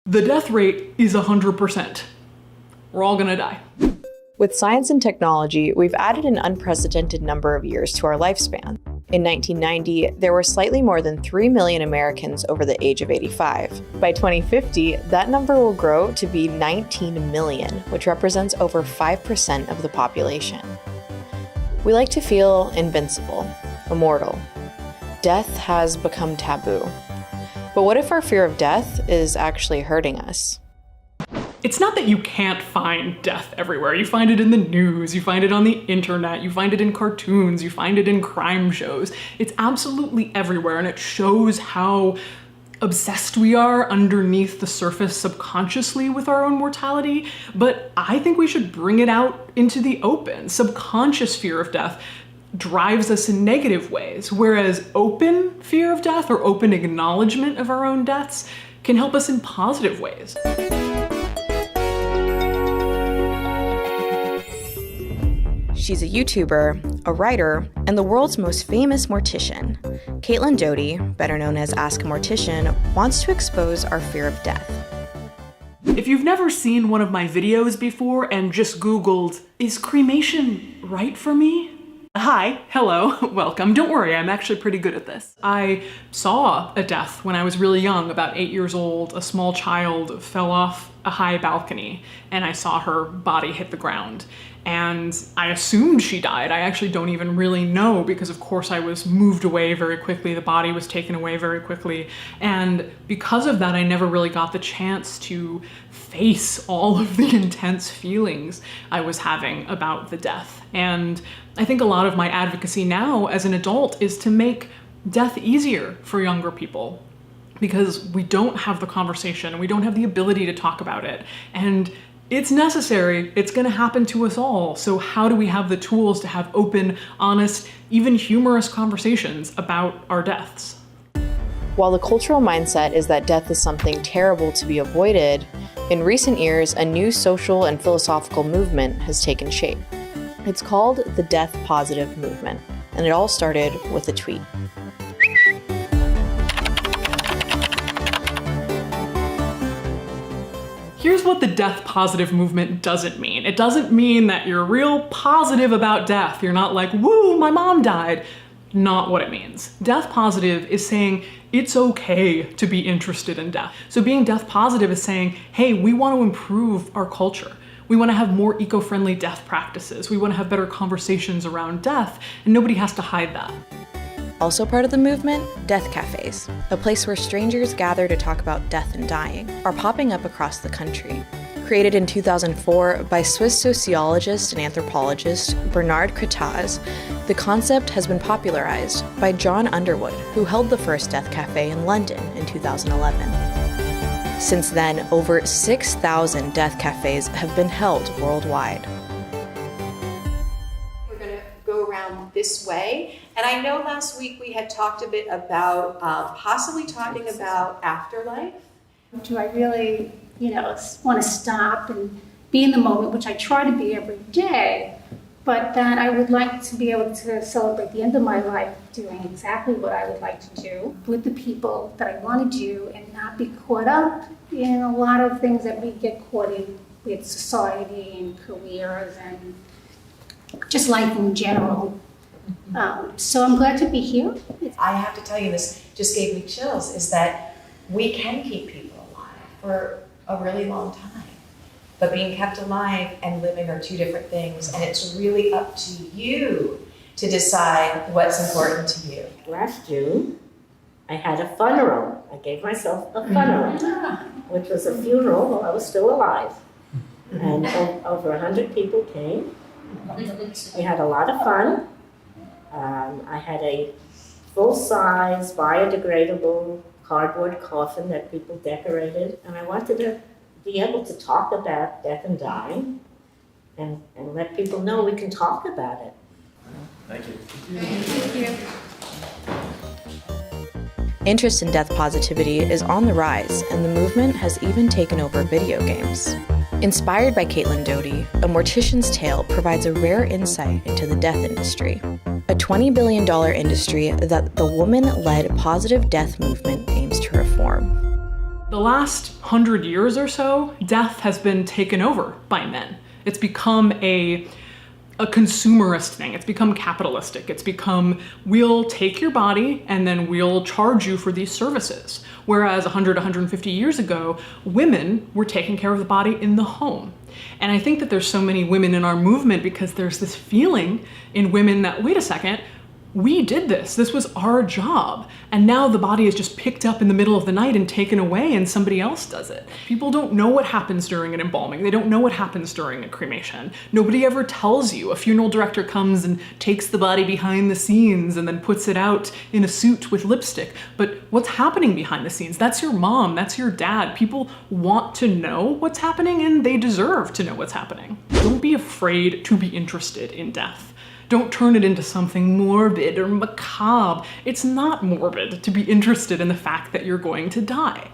The death rate is 100%. We're all gonna die. With science and technology, we've added an unprecedented number of years to our lifespan. In 1990, there were slightly more than 3 million Americans over the age of 85. By 2050, that number will grow to be 19 million, which represents over 5% of the population. We like to feel invincible, immortal. Death has become taboo. But what if our fear of death is actually hurting us? It's not that you can't find death everywhere. You find it in the news, you find it on the internet, you find it in cartoons, you find it in crime shows. It's absolutely everywhere, and it shows how obsessed we are underneath the surface subconsciously with our own mortality. But I think we should bring it out into the open. Subconscious fear of death drives us in negative ways, whereas open fear of death or open acknowledgement of our own deaths can help us in positive ways. She's a YouTuber, a writer, and the world's most famous mortician. Caitlin Doty, better known as Ask a Mortician, wants to expose our fear of death. If you've never seen one of my videos before and just Googled, "Is cremation right for me?" Hi, hello, welcome. Don't worry, I'm actually pretty good at this. I saw a death when I was really young, about 8 years old. A small child fell off a high balcony and I saw her body hit the ground. And I assumed she died. I actually don't even really know because of course I was moved away very quickly. The body was taken away very quickly. And because of that, I never really got the chance to face all of the intense feelings I was having about the death. And I think a lot of my advocacy now as an adult is to make death easier for younger people, because we don't have the conversation, we don't have the ability to talk about it. And it's necessary, it's gonna happen to us all. So how do we have the tools to have open, honest, even humorous conversations about our deaths? While the cultural mindset is that death is something terrible to be avoided, in recent years, a new social and philosophical movement has taken shape. It's called the Death Positive Movement, and it all started with a tweet. Here's what the death positive movement doesn't mean. It doesn't mean that you're real positive about death. You're not like, woo, my mom died. Not what it means. Death positive is saying it's okay to be interested in death. So being death positive is saying, hey, we want to improve our culture. We want to have more eco-friendly death practices. We want to have better conversations around death, and nobody has to hide that. Also part of the movement, death cafes, a place where strangers gather to talk about death and dying, are popping up across the country. Created in 2004 by Swiss sociologist and anthropologist Bernard Kretaz, the concept has been popularized by John Underwood, who held the first death cafe in London in 2011. Since then, over 6,000 death cafes have been held worldwide. We're going to go around this way. And I know last week we had talked a bit about possibly talking about afterlife. Do I really, want to stop and be in the moment, which I try to be every day, but that I would like to be able to celebrate the end of my life doing exactly what I would like to do with the people that I want to do and not be caught up in a lot of things that we get caught in with society and careers and just life in general. So I'm glad to be here. I have to tell you, this just gave me chills, is that we can keep people alive for a really long time. But being kept alive and living are two different things, and it's really up to you to decide what's important to you. Last June, I had a funeral. I gave myself a funeral, which was a funeral while I was still alive. And over 100 people came. We had a lot of fun. I had a full-size, biodegradable cardboard coffin that people decorated, and I wanted to be able to talk about death and dying and let people know we can talk about it. Thank you. Thank you. Interest in death positivity is on the rise, and the movement has even taken over video games. Inspired by Caitlin Doty, A Mortician's Tale provides a rare insight into the death industry, a $20 billion industry that the woman-led positive death movement aims to reform. The last 100 years or so, death has been taken over by men. It's become a consumerist thing. It's become capitalistic. It's become, we'll take your body and then we'll charge you for these services. Whereas 100, 150 years ago, women were taking care of the body in the home. And I think that there's so many women in our movement because there's this feeling in women that, wait a second, we did this. This was our job. And now the body is just picked up in the middle of the night and taken away and somebody else does it. People don't know what happens during an embalming. They don't know what happens during a cremation. Nobody ever tells you. A funeral director comes and takes the body behind the scenes and then puts it out in a suit with lipstick. But what's happening behind the scenes? That's your mom, that's your dad. People want to know what's happening and they deserve to know what's happening. Don't be afraid to be interested in death. Don't turn it into something morbid or macabre. It's not morbid to be interested in the fact that you're going to die.